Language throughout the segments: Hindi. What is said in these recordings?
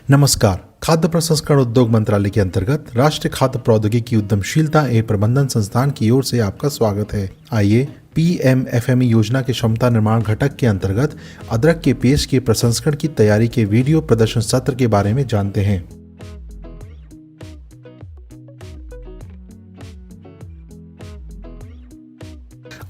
नमस्कार। खाद्य प्रसंस्करण उद्योग मंत्रालय के अंतर्गत राष्ट्रीय खाद्य प्रौद्योगिकी उद्यमशीलता एवं प्रबंधन संस्थान की ओर से आपका स्वागत है। आइए PMFME योजना के क्षमता निर्माण घटक के अंतर्गत अदरक के पेस्ट के प्रसंस्करण की तैयारी के वीडियो प्रदर्शन सत्र के बारे में जानते हैं।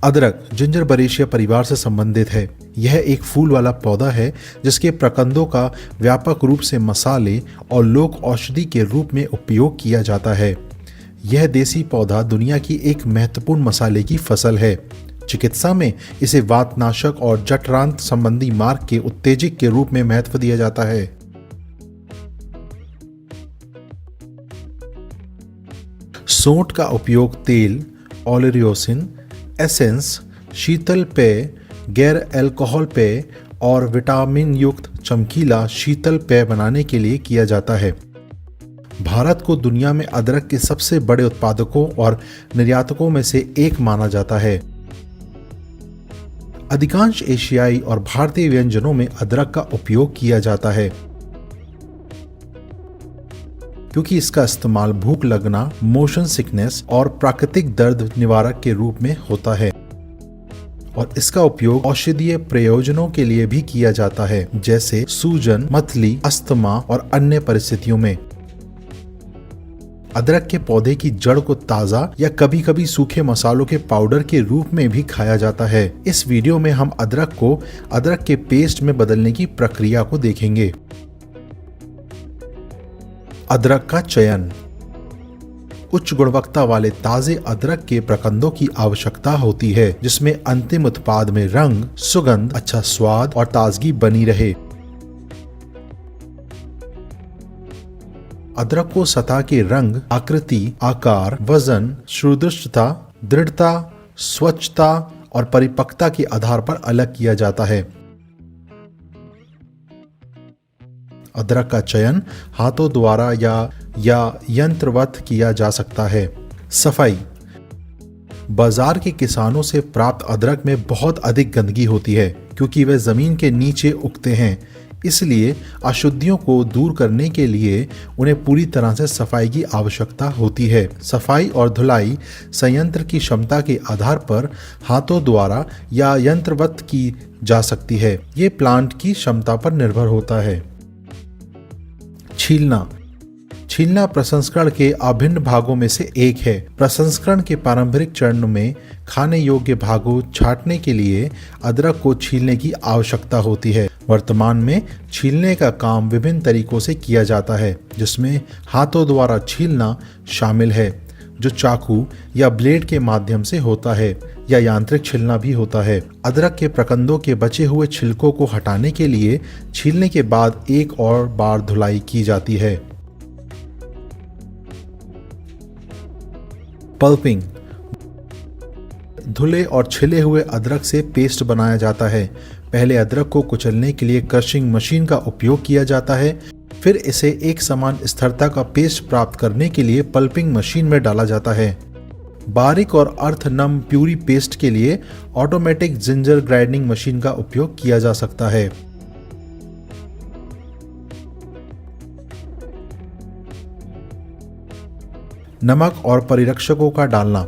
अदरक जिंजरबरेशिया परिवार से संबंधित है। यह एक फूल वाला पौधा है जिसके प्रकंदों का व्यापक रूप से मसाले और लोक औषधि के रूप में उपयोग किया जाता है। यह देसी पौधा दुनिया की एक महत्वपूर्ण मसाले की फसल है। चिकित्सा में इसे वातनाशक और जठरांत संबंधी मार्ग के उत्तेजक के रूप में महत्व दिया जाता है। सोंठ का उपयोग तेल, ओलेरियोसिन, एसेंस, शीतल पेय, गैर अल्कोहल पेय और विटामिन युक्त चमकीला शीतल पेय बनाने के लिए किया जाता है। भारत को दुनिया में अदरक के सबसे बड़े उत्पादकों और निर्यातकों में से एक माना जाता है। अधिकांश एशियाई और भारतीय व्यंजनों में अदरक का उपयोग किया जाता है क्योंकि इसका इस्तेमाल भूख लगना, मोशन सिकनेस और प्राकृतिक दर्द निवारक के रूप में होता है और इसका उपयोग औषधीय प्रयोजनों के लिए भी किया जाता है, जैसे सूजन, मतली, अस्थमा और अन्य परिस्थितियों में। अदरक के पौधे की जड़ को ताजा या कभी कभी सूखे मसालों के पाउडर के रूप में भी खाया जाता है। इस वीडियो में हम अदरक को अदरक के पेस्ट में बदलने की प्रक्रिया को देखेंगे। अदरक का चयन। उच्च गुणवत्ता वाले ताजे अदरक के प्रकंदों की आवश्यकता होती है जिसमें अंतिम उत्पाद में रंग, सुगंध, अच्छा स्वाद और ताजगी बनी रहे। अदरक को सतह के रंग, आकृति, आकार, वजन, सुदृढ़ता, दृढ़ता, स्वच्छता और परिपक्वता के आधार पर अलग किया जाता है। अदरक का चयन हाथों द्वारा या यंत्रवत किया जा सकता है। सफाई। बाजार के किसानों से प्राप्त अदरक में बहुत अधिक गंदगी होती है क्योंकि वे जमीन के नीचे उगते हैं। इसलिए अशुद्धियों को दूर करने के लिए उन्हें पूरी तरह से सफाई की आवश्यकता होती है। सफाई और धुलाई संयंत्र की क्षमता के आधार पर हाथों द्वारा या यंत्रवत की जा सकती है। ये प्लांट की क्षमता पर निर्भर होता है। छीलना प्रसंस्करण के अभिन्न भागों में से एक है। प्रसंस्करण के पारंपरिक चरण में खाने योग्य भागों छांटने के लिए अदरक को छीलने की आवश्यकता होती है। वर्तमान में छीलने का काम विभिन्न तरीकों से किया जाता है जिसमें हाथों द्वारा छीलना शामिल है जो चाकू या ब्लेड के माध्यम से होता है या यांत्रिक छीलना भी होता है। अदरक के प्रकंदों के बचे हुए छिलकों को हटाने के लिए छीलने के बाद एक और बार धुलाई की जाती है। पल्पिंग। धुले और छिले हुए अदरक से पेस्ट बनाया जाता है। पहले अदरक को कुचलने के लिए क्रशिंग मशीन का उपयोग किया जाता है, फिर इसे एक समान स्थिरता का पेस्ट प्राप्त करने के लिए पल्पिंग मशीन में डाला जाता है। बारीक और अर्ध नम प्यूरी पेस्ट के लिए ऑटोमेटिक जिंजर ग्राइंडिंग मशीन का उपयोग किया जा सकता है। नमक और परिरक्षकों का डालना।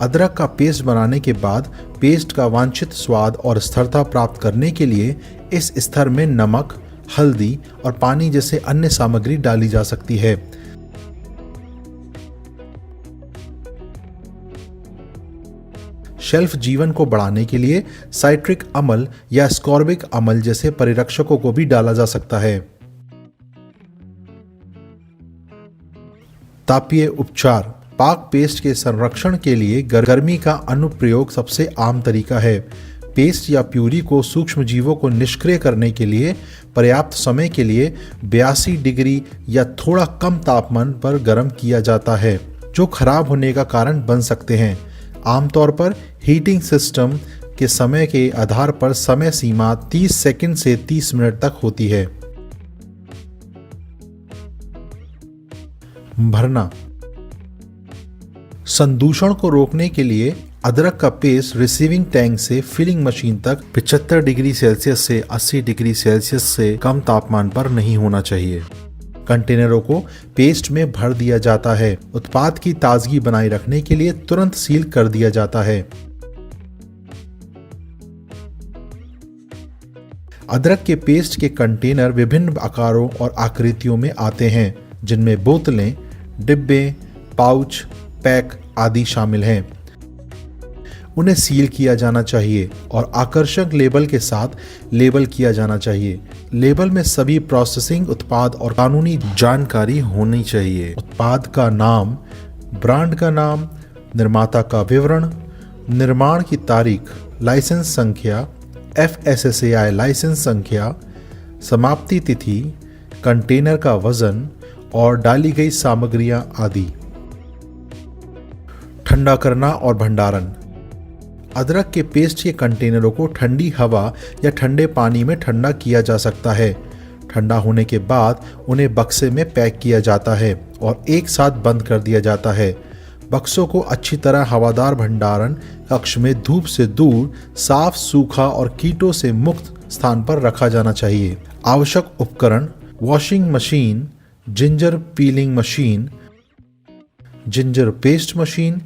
अदरक का पेस्ट बनाने के बाद पेस्ट का वांछित स्वाद और स्थिरता प्राप्त करने के लिए इस स्तर में नमक, हल्दी और पानी जैसे अन्य सामग्री डाली जा सकती है। शेल्फ जीवन को बढ़ाने के लिए साइट्रिक अम्ल या स्कॉर्बिक अम्ल जैसे परिरक्षकों को भी डाला जा सकता है। तापीय उपचार। पाक पेस्ट के संरक्षण के लिए गर्मी का अनुप्रयोग सबसे आम तरीका है। पेस्ट या प्यूरी को सूक्ष्म जीवों को निष्क्रिय करने के लिए पर्याप्त समय के लिए 82 डिग्री या थोड़ा कम तापमान पर गर्म किया जाता है जो खराब होने का कारण बन सकते हैं। आमतौर पर हीटिंग सिस्टम के समय के आधार पर समय सीमा 30 सेकंड से 30 मिनट तक होती है। भरना। संदूषण को रोकने के लिए अदरक का पेस्ट रिसीविंग टैंक से फिलिंग मशीन तक 75 डिग्री सेल्सियस से 80 डिग्री सेल्सियस से कम तापमान पर नहीं होना चाहिए। कंटेनरों को पेस्ट में भर दिया जाता है। उत्पाद की ताजगी बनाए रखने के लिए तुरंत सील कर दिया जाता है। अदरक के पेस्ट के कंटेनर विभिन्न आकारों और आकृतियों में आते हैं, जिनमें बोतलें, डिब्बे, पाउच, पैक आदि शामिल हैं। उन्हें सील किया जाना चाहिए और आकर्षक लेबल के साथ लेबल किया जाना चाहिए। लेबल में सभी प्रोसेसिंग, उत्पाद और कानूनी जानकारी होनी चाहिए। उत्पाद का नाम, ब्रांड का नाम, निर्माता का विवरण, निर्माण की तारीख, लाइसेंस संख्या, FSSAI लाइसेंस संख्या, समाप्ति तिथि, कंटेनर का वजन और डाली गई सामग्रियां आदि। ठंडा करना और भंडारण। अदरक के पेस्ट के कंटेनरों को ठंडी हवा या ठंडे पानी में ठंडा किया जा सकता है। ठंडा होने के बाद उन्हें बक्से में पैक किया जाता है और एक साथ बंद कर दिया जाता है। बक्सों को अच्छी तरह हवादार भंडारण कक्ष में धूप से दूर, साफ, सूखा और कीटों से मुक्त स्थान पर रखा जाना चाहिए। आवश्यक उपकरण: washing machine, ginger piling machine, ginger paste machine,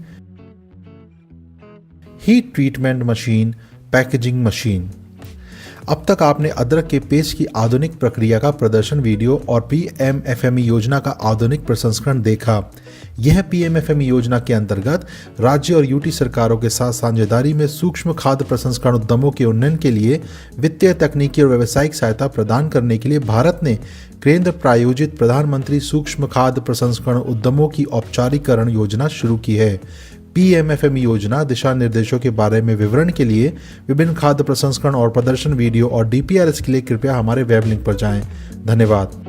heat treatment machine, packaging machine. अब तक आपने अदरक के पेस्ट की आधुनिक प्रक्रिया का प्रदर्शन वीडियो और PMFME योजना का आधुनिक प्रसंस्करण देखा। यह PMFME योजना के अंतर्गत राज्य और UT सरकारों के साथ साझेदारी में सूक्ष्म खाद्य प्रसंस्करण उद्यमों के उन्नयन के लिए वित्तीय, तकनीकी और व्यावसायिक सहायता प्रदान करने के लिए भारत ने केंद्र प्रायोजित प्रधानमंत्री सूक्ष्म खाद्य प्रसंस्करण उद्यमों की औपचारिकरण योजना शुरू की है। PMFME योजना दिशा निर्देशों के बारे में विवरण के लिए, विभिन्न खाद्य प्रसंस्करण और प्रदर्शन वीडियो और DPRS के लिए कृपया हमारे वेब लिंक पर जाएं। धन्यवाद।